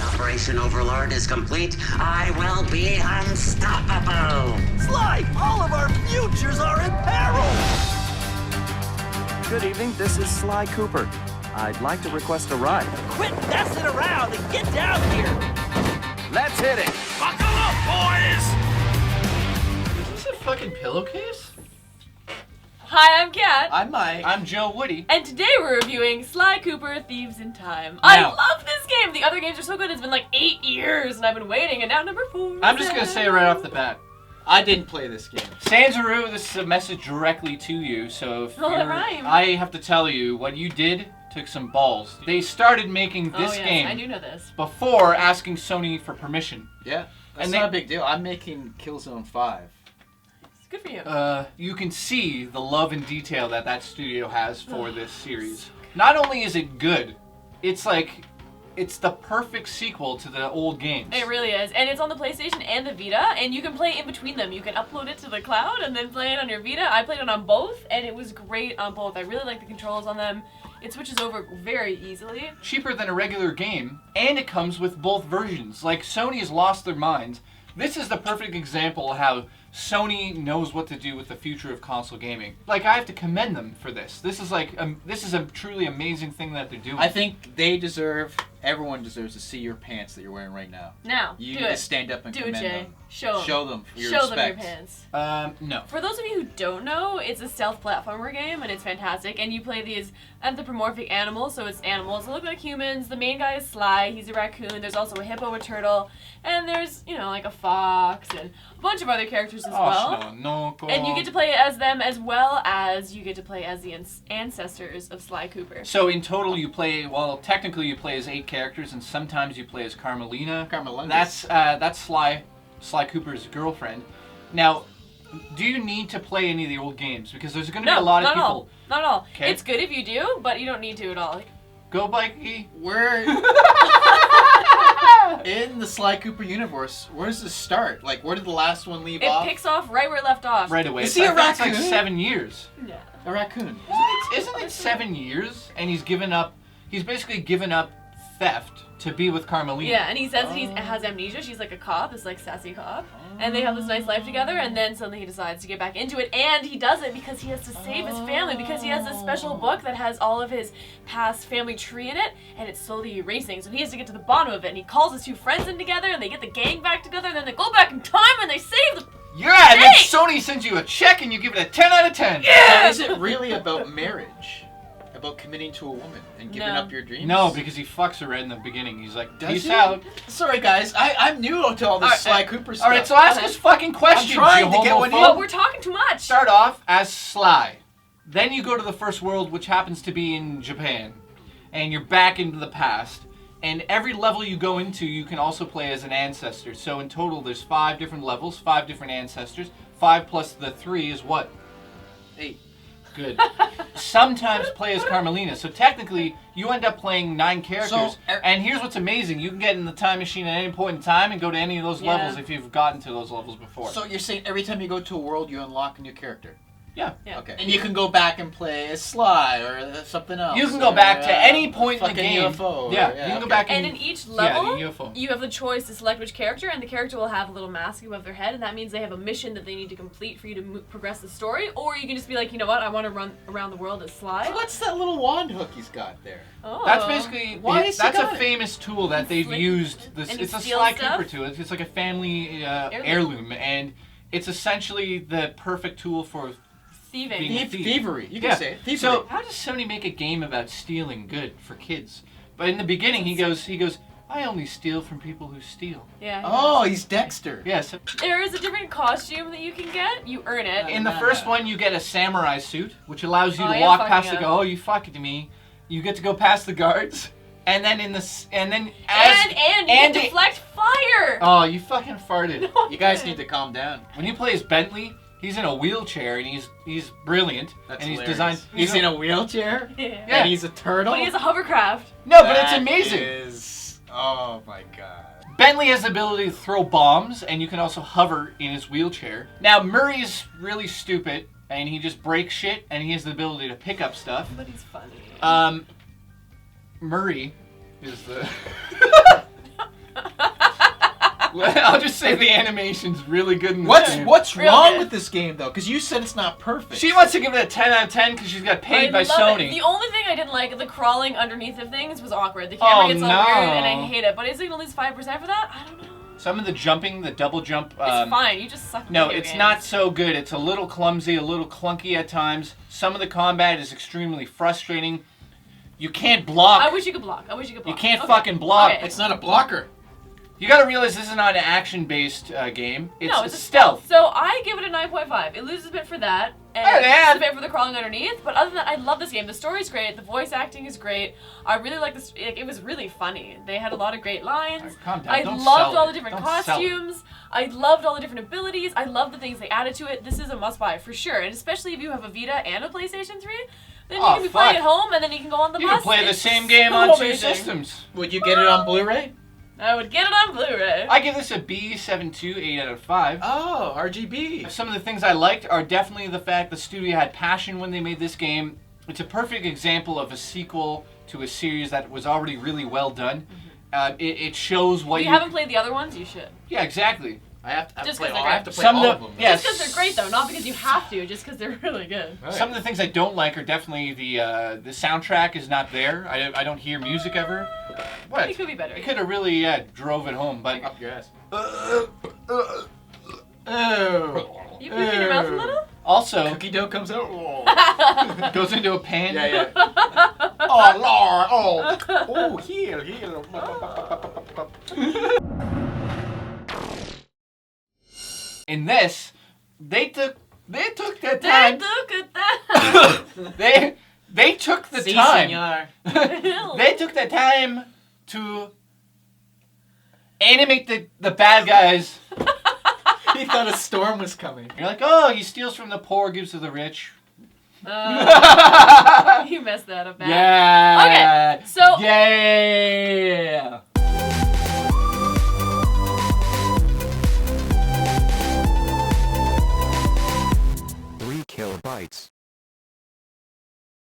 Operation Overlord is complete. I will be unstoppable. Sly, all of our futures are in peril! Good evening, this is SLY COOPER. I'd like to request a ride. Quit messing around and get down here! Let's hit it! Buckle up, boys! Is this a fucking pillowcase? Hi, I'm Kat. I'm Mike. I'm Joe Woody. And today we're reviewing SLY COOPER Thieves in Time. Now, I love this game. The other games are so good. It's been like 8 years and I've been waiting, and now number 4. I'm just gonna say right off the bat, I didn't play this game. Sanzaru, this is a message directly to you, so if that rhyme. I have to tell you, what you did took some balls. They started making this game I do know this. before asking Sony for permission. Yeah, that's And not a big deal. I'm making Killzone 5. It's good for you. You can see the love and detail that that studio has for this series. Not only is it good, it's like, it's the perfect sequel to the old games. It really is. And it's on the PlayStation and the Vita, and you can play in between them. You can upload it to the cloud and then play it on your Vita. I played it on both, and it was great on both. I really like the controls on them. It switches over very easily. Cheaper than a regular game, and it comes with both versions. Like, Sony has lost their minds. This is the perfect example of how Sony knows what to do with the future of console gaming. Like, I have to commend them for this. This is like, this is a truly amazing thing that they're doing. I think everyone deserves to see your pants that you're wearing right now. Now, You do need it. to stand up and Do it, commend Jay. them. Show them. Show them your Show them respect. your pants. No. For those of you who don't know, it's a stealth platformer game, and it's fantastic. And you play these anthropomorphic animals, so it's animals that look like humans. The main guy is Sly. He's a raccoon. There's also a hippo, a turtle, and there's, you know, like a fox and a bunch of other characters as well. And you get to play as them as well as you get to play as the ancestors of SLY COOPER. So in total you play, well, technically you play as 8 characters, and sometimes you play as Carmelita. That's Sly Cooper's girlfriend. Now, do you need to play any of the old games? Because there's going to be a lot of people. Not at all. Okay. It's good if you do, but you don't need to at all. Go Bikey. We're in the SLY COOPER universe. Where does this start? Like, where did the last one leave off? It picks off right where it left off. Right away. Is he a I think it's raccoon? like 7 years. Yeah. A raccoon. Isn't it 7 years? And he's basically given up theft to be with Carmelita. Yeah, and he says that he has amnesia. She's like a cop, this like sassy cop. And they have this nice life together, and then suddenly he decides to get back into it, and he does it because he has to save his family, because he has this special book that has all of his past family tree in it, and it's slowly erasing, so he has to get to the bottom of it, and he calls his 2 friends in together, and they get the gang back together, and then they go back in time, and they save the... Yeah, and then Hey! Sony sends you a check, and you give it a 10 out of 10. So is it really about marriage? About committing to a woman and giving No. up your dreams? No, because he fucks her right in the beginning. He's like, Does peace he? out. Sorry, guys. I'm new to all this SLY COOPER stuff. Alright, so ask us fucking questions, trying you to get one homophobe. Oh, we're talking too much! Start off as Sly. Then you go to the first world, which happens to be in Japan. And you're back into the past. And every level you go into, you can also play as an ancestor. So in total, there's 5 different levels, 5 different ancestors. 5 plus the 3 is what? 8. Good. Sometimes play as Carmelita. So technically, you end up playing 9 characters. And here's what's amazing. You can get in the time machine at any point in time and go to any of those levels if you've gotten to those levels before. So you're saying every time you go to a world, you unlock a new character? Yeah. Okay. And you can go back and play as Sly or something else. You can go back to any point in the fucking game. UFO. Yeah, you can go back And in each level, the UFO. you have the choice to select which character, and the character will have a little mask above their head, and that means they have a mission that they need to complete for you to progress the story, or you can just be like, you know what, I want to run around the world as Sly. What's that little wand hook he's got there? Oh. That's basically that's a famous tool that they've Flick- used. This and you it's a steal SLY stuff? COOPER tool. It's like a family heirloom, and it's essentially the perfect tool for thieving. being a thief. Thievery. You can Yeah. say it. Thievery. So how does Sony make a game about stealing good for kids? But in the beginning, he goes, I only steal from people who steal. Yeah. Oh, he's Dexter. Yes. There is a different costume that you can get. You earn it. In the first one, you get a samurai suit, which allows you Oh, to yeah, walk fucking past the up. go. Oh, you fucked me. You get to go past the guards, and then and you Andy- deflect fire. Oh, you fucking farted. You guys need to calm down. When you play as Bentley, he's in a wheelchair and he's brilliant. That's and he's hilarious. designed. He's in a wheelchair? Yeah. And he's a turtle? But he has a hovercraft. No, but it's amazing. Oh my god. Bentley has the ability to throw bombs, and you can also hover in his wheelchair. Now, Murray's really stupid, and he just breaks shit, and he has the ability to pick up stuff. But he's funny. Murray is the... I'll just say the animation's really good in this game. What's Real wrong good. with this game though? Because you said it's not perfect. She wants to give it a 10 out of 10 because she's got paid by I love Sony. It. The only thing I didn't like, the crawling underneath of things was awkward. The camera gets all no. weird and I hate it. But is it gonna lose 5% for that? I don't know. Some of the jumping, the double jump. It's fine. You just suck. No, video it's games. not so good. It's a little clumsy, a little clunky at times. Some of the combat is extremely frustrating. You can't block. I wish you could block. You can't fucking block. Okay. It's not a blocker. You gotta realize this is not an action-based game. It's, No, it's a stealth. So I give it a 9.5. It loses a bit for that, and Oh, it yeah. loses a bit for the crawling underneath. But other than that, I love this game. The story's great. The voice acting is great. I really like this. It was really funny. They had a lot of great lines. Alright, calm down. I Don't loved sell all it. the different Don't sell it. costumes. I loved all the different abilities. I love the things they added to it. This is a must-buy for sure, and especially if you have a Vita and a PlayStation 3. Then you Oh, can be playing fuck. at home, and then you can go on the You bus. can play the It's same game so on two amazing. systems. Would you get it on Blu-ray? I would get it on Blu-ray. I give this a B72, 8 out of 5. Oh, RGB. Some of the things I liked are definitely the fact the studio had passion when they made this game. It's a perfect example of a sequel to a series that was already really well done. It shows what If you haven't played the other ones, you should. Yeah, exactly. I have to Just play 'cause all. they're I have to play Some all of of them. the- yeah. Just because they're great, though, not because you have to, just because they're really good. Right. Some of the things I don't like are definitely the soundtrack is not there. I don't hear music ever. What? It could be better. It could have really drove it home, but Up your ass. oh. You puke in your mouth a little? Also Cookie dough comes out. goes into a pan. Yeah. Oh Lord. Oh. Heal. In this, they took the Dad, time. look at that! They took the Si, time. senor. They took the time to animate the bad guys. He thought a storm was coming. You're like, oh, he steals from the poor, gives to the rich. You messed that up, man. Yeah. Okay, so Yay.